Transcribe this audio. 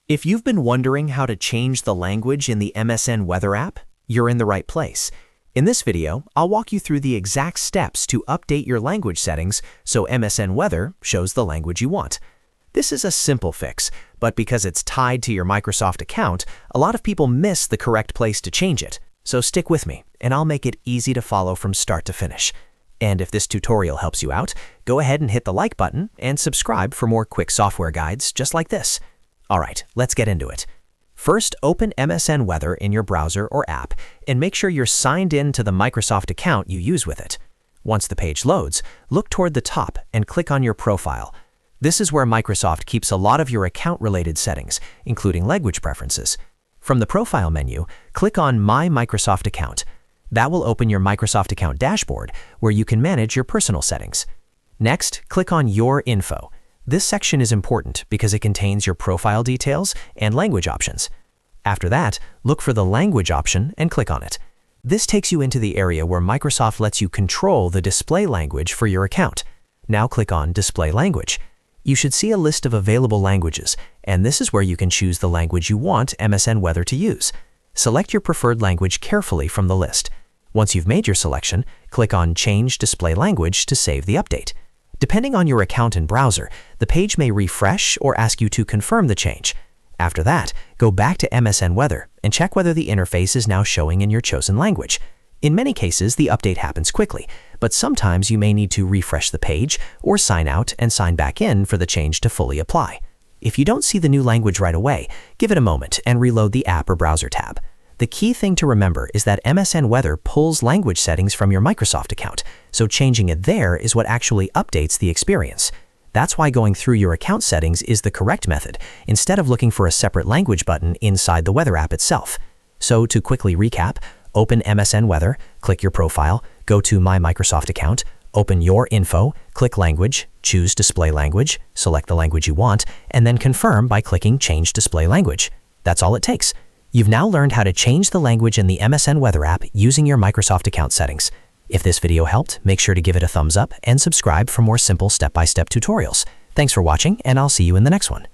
If you've been wondering how to change the language in the MSN Weather app, you're in the right place. In this video, I'll walk you through the exact steps to update your language settings so MSN Weather shows the language you want. This is a simple fix, but because it's tied to your Microsoft account, a lot of people miss the correct place to change it. So stick with me, and I'll make it easy to follow from start to finish. And if this tutorial helps you out, go ahead and hit the like button and subscribe for more quick software guides just like this. Alright, let's get into it. First, open MSN Weather in your browser or app and make sure you're signed in to the Microsoft account you use with it. Once the page loads, look toward the top and click on your profile. This is where Microsoft keeps a lot of your account-related settings, including language preferences. From the Profile menu, click on My Microsoft Account. That will open your Microsoft Account dashboard, where you can manage your personal settings. Next, click on Your Info. This section is important because it contains your profile details and language options. After that, look for the Language option and click on it. This takes you into the area where Microsoft lets you control the display language for your account. Now click on Display Language. You should see a list of available languages, and this is where you can choose the language you want MSN Weather to use. Select your preferred language carefully from the list. Once you've made your selection, click on Change Display Language to save the update. Depending on your account and browser, the page may refresh or ask you to confirm the change. After that, go back to MSN Weather and check whether the interface is now showing in your chosen language. In many cases, the update happens quickly, but sometimes you may need to refresh the page or sign out and sign back in for the change to fully apply. If you don't see the new language right away, give it a moment and reload the app or browser tab. The key thing to remember is that MSN Weather pulls language settings from your Microsoft account, so changing it there is what actually updates the experience. That's why going through your account settings is the correct method, instead of looking for a separate language button inside the Weather app itself. So to quickly recap, open MSN Weather, click your profile, go to My Microsoft Account, open Your Info, click Language, choose Display Language, select the language you want, and then confirm by clicking Change Display Language. That's all it takes. You've now learned how to change the language in the MSN Weather app using your Microsoft account settings. If this video helped, make sure to give it a thumbs up and subscribe for more simple step-by-step tutorials. Thanks for watching, and I'll see you in the next one.